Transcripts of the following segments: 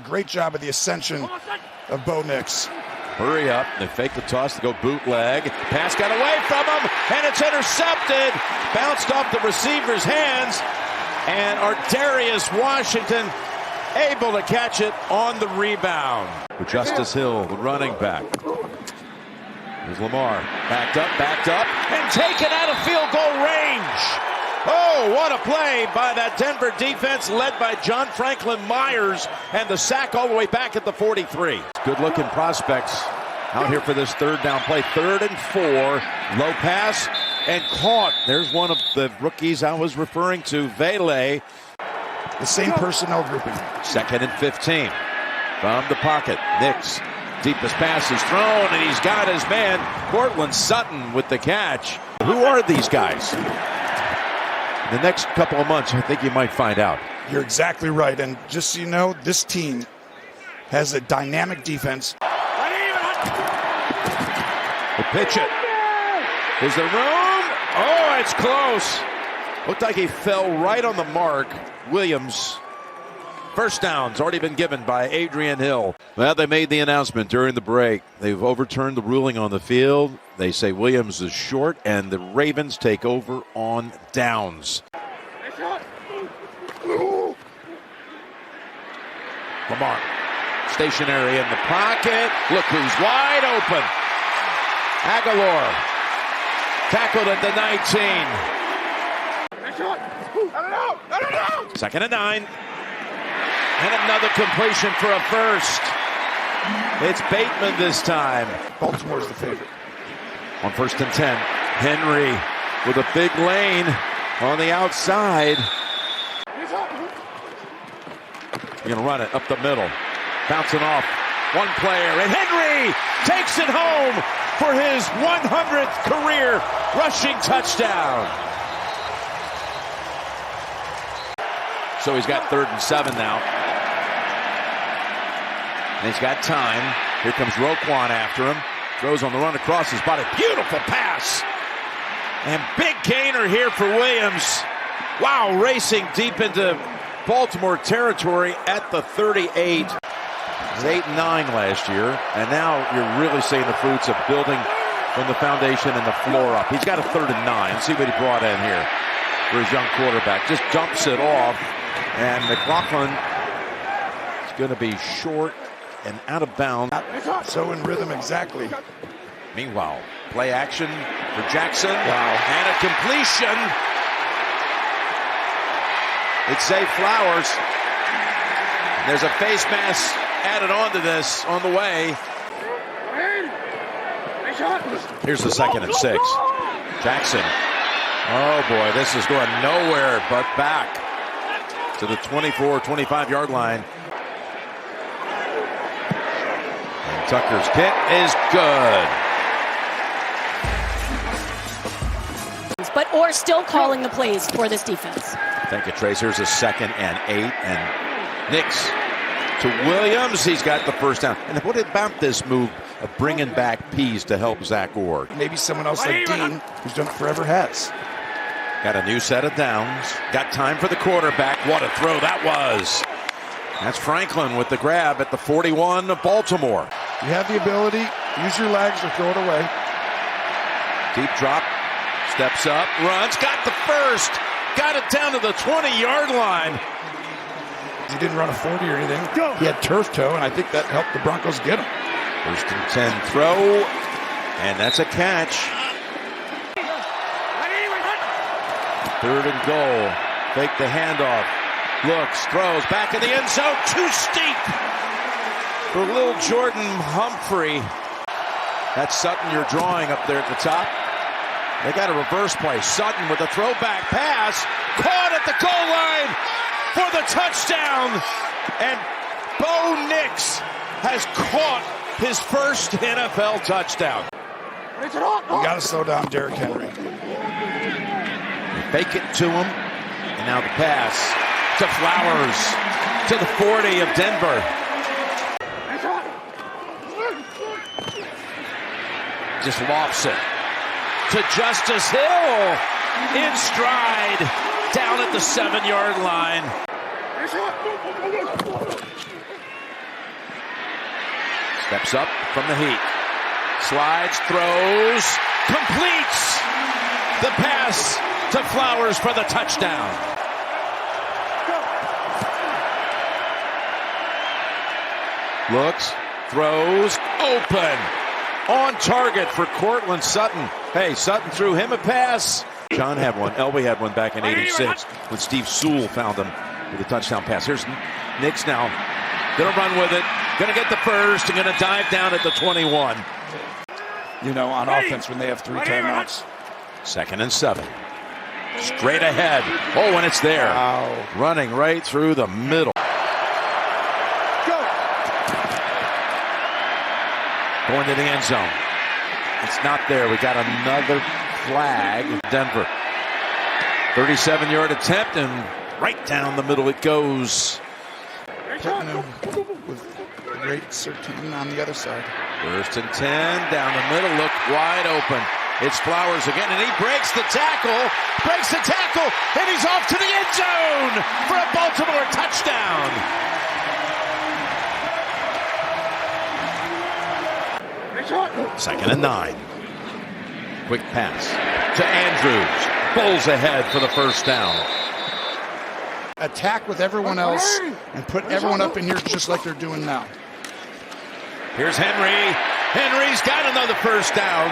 Great job of the ascension of Bo Nix. Hurry up. They fake the toss to go bootleg. Pass got away from him, and it's intercepted. Bounced off the receiver's hands, and Ardarius Washington able to catch it on the rebound. Justice Hill, the running back. Here's Lamar. Backed up, and taken out of field goal range. Oh, what a play by that Denver defense led by John Franklin Myers, and the sack all the way back at the 43. Good-looking prospects out here for this third down play. 3rd and 4. Low pass and caught. There's one of the rookies I was referring to, Vele. The same personnel grouping. 2nd and 15. From the pocket, Nix. Deepest pass is thrown, and he's got his man, Cortland Sutton, with the catch. Who are these guys? The next couple of months, I think you might find out. You're exactly right. And just so you know, this team has a dynamic defense. The pitch it. Is there room? Oh, it's close. Looked like he fell right on the mark. Williams. First down's already been given by Adrian Hill. Well, they made the announcement during the break. They've overturned the ruling on the field. They say Williams is short, and the Ravens take over on downs. Lamar, stationary in the pocket. Look who's wide open. Aguilar, tackled at the 19. 2nd and 9. And another completion for a first. It's Bateman this time. Baltimore's the favorite. On 1st and 10, Henry with a big lane on the outside. You're going to run it up the middle. Bouncing off one player, and Henry takes it home for his 100th career rushing touchdown. So he's got 3rd and 7 now. And he's got time. Here comes Roquan after him. Throws on the run across his body. Beautiful pass. And big gainer here for Williams. Wow, racing deep into Baltimore territory at the 38. He was 8-9 last year. And now you're really seeing the fruits of building from the foundation and the floor up. He's got a 3rd and 9. Let's see what he brought in here for his young quarterback. Just dumps it off. And McLaughlin is going to be short and out of bounds. So in rhythm, exactly. Meanwhile, play action for Jackson. Wow. And a completion. It's Zay Flowers. There's a face mask added onto this on the way. Here's the 2nd and 6. Jackson. Oh boy, this is going nowhere but back to the 24-25 yard line. And Tucker's kick is good. But Orr still calling the plays for this defense. Thank you, Trace. Here's a 2nd and 8. And Nix to Williams. He's got the first down. And what about this move of bringing back Pease to help Zach Orr? Maybe someone else like Dean, who's done it forever, has. Got a new set of downs. Got time for the quarterback. What a throw that was. That's Franklin with the grab at the 41 of Baltimore. You have the ability, use your legs or throw it away. Deep drop. Steps up, runs, got the first. Got it down to the 20-yard line. He didn't run a 40 or anything. He had turf toe, and I think that helped the Broncos get him. 1st and 10 throw, and that's a catch. 3rd and goal. Fake the handoff. Looks, throws, back in the end zone. Too steep for little Jordan Humphrey. That's Sutton you're drawing up there at the top. They got a reverse play. Sutton with a throwback pass. Caught at the goal line for the touchdown. And Bo Nix has caught his first NFL touchdown. You got to slow down Derrick Henry. Fake it to him. And now the pass to Flowers to the 40 of Denver. Just lofts it to Justice Hill in stride down at the 7-yard line. Steps up from the heat. Slides, throws, completes the pass to Flowers for the touchdown. Looks, throws, open. On target for Cortland Sutton. Hey, Sutton threw him a pass. John had one. Elway had one back in '86 when Steve Sewell found him with a touchdown pass. Here's Nix now. Going to run with it. Going to get the first and going to dive down at the 21. You know, on offense when they have 3 timeouts. 2nd and 7. Straight ahead. Oh, and it's there. Wow. Running right through the middle. Going to the end zone. It's not there. We got another flag. Denver. 37-yard attempt, and right down the middle it goes. Putting him with a great Sertan on the other side. 1st and 10. Down the middle. Look wide open. It's Flowers again, and he breaks the tackle. And he's off to the end zone for a Baltimore touchdown. Second and 9. Quick pass to Andrews. Bowls ahead for the first down. Attack with everyone else and put everyone up in here just like they're doing now. Here's Henry. Henry's got another first down.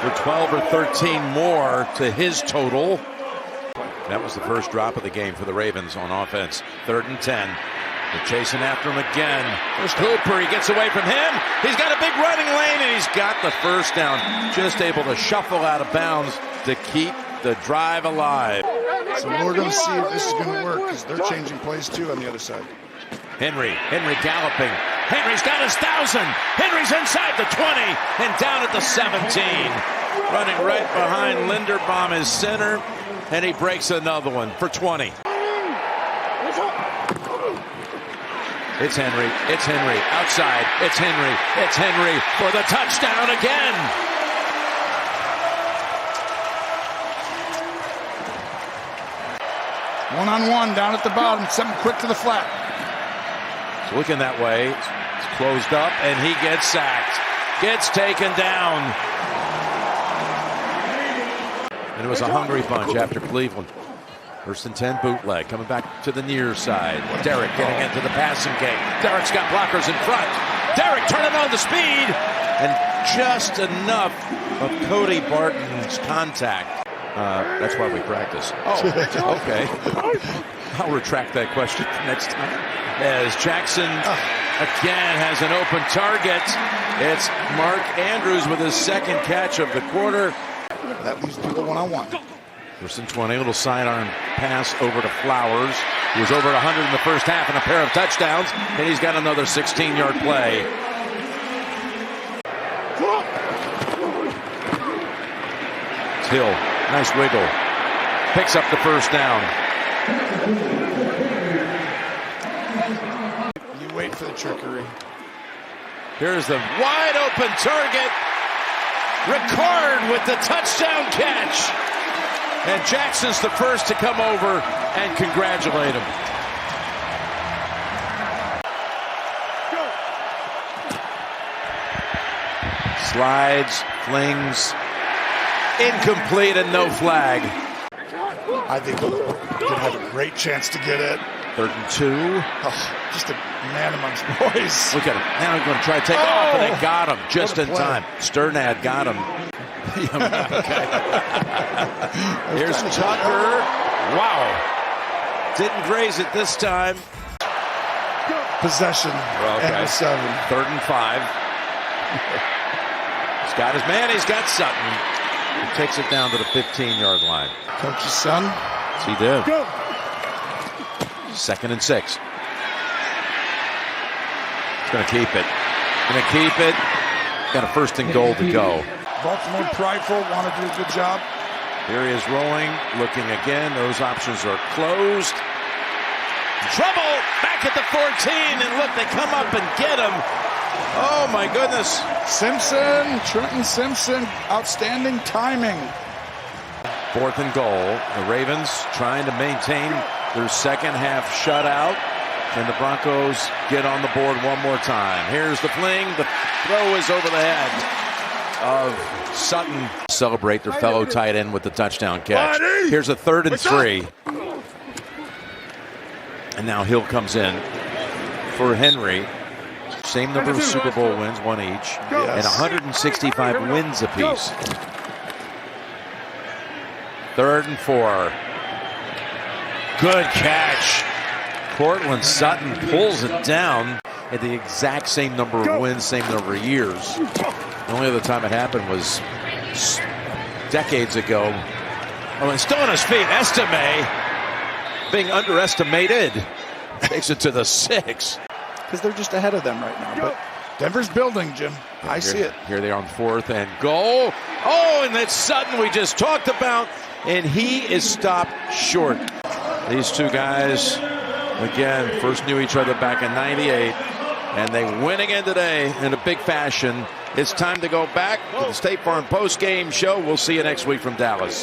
For 12 or 13 more to his total. That was the first drop of the game for the Ravens on offense. 3rd and 10. They're chasing after him again. There's Cooper. He gets away from him. He's got a big running lane, and he's got the first down. Just able to shuffle out of bounds to keep the drive alive. So we're going to see if this is going to work because they're changing plays too on the other side. Henry galloping. Henry's got his 1,000. Henry's inside the 20 and down at the 17. Running right behind Linderbaum, his center, and he breaks another one for 20. It's Henry. Outside. It's Henry for the touchdown again. One-on-one down at the bottom. Something quick to the flat. It's looking that way. It's closed up, and he gets sacked. Gets taken down. And it was a hungry bunch after Cleveland. 1st and 10, bootleg. Coming back to the near side. Derek getting into the passing game. Derek's got blockers in front. Derek turning on the speed. And just enough of Cody Barton's contact. That's why we practice. Oh, okay. I'll retract that question next time. As Jackson again has an open target. It's Mark Andrews with his 2nd catch of the quarter. That leaves people one-on-one. 1st and 20, a little sidearm pass over to Flowers, who was over 100 in the first half and a pair of touchdowns, and he's got another 16-yard play. It's Hill, nice wiggle, picks up the first down. You wait for the trickery. Here's the wide open target. Ricard with the touchdown catch. And Jackson's the first to come over and congratulate him. Slides, flings, incomplete and no flag. I think they're going to have a great chance to get it. 3rd and 2. Oh, just a man amongst boys. Look at him. Now he's going to try to take off, and they got him just in time. Sternad got him. Here's Tucker. Wow. Didn't graze it this time. Possession. Okay. 7. 3rd and 5. He's got his man. He's got Sutton. He takes it down to the 15-yard line. Coach's son. Yes, he did. Go. 2nd and 6. He's going to keep it. Got a 1st and goal to go. Baltimore prideful, want to do a good job. Here he is rolling, looking again. Those options are closed. Trouble back at the 14, and look, they come up and get him. Oh, my goodness. Trenton Simpson, outstanding timing. 4th and goal. The Ravens trying to maintain their second half shutout. And the Broncos get on the board one more time. Here's the fling. The throw is over the head of Sutton. Celebrate their fellow tight end with the touchdown catch. Here's a 3rd and 3. And now Hill comes in for Henry. Same number of Super Bowl wins, one each, and 165 wins apiece. 3rd and 4. Good catch. Cortland Sutton pulls it down at the exact same number of wins, same number of years. The only other time it happened was decades ago. Oh, and still on his feet. Estime being underestimated. Takes it to the 6. Because they're just ahead of them right now. But Denver's building, Jim. I see it. Here they are on 4th and goal. Oh, and that's Sutton we just talked about. And he is stopped short. These two guys, again, first knew each other back in '98. And they win again today in a big fashion. It's time to go back to the State Farm post-game show. We'll see you next week from Dallas.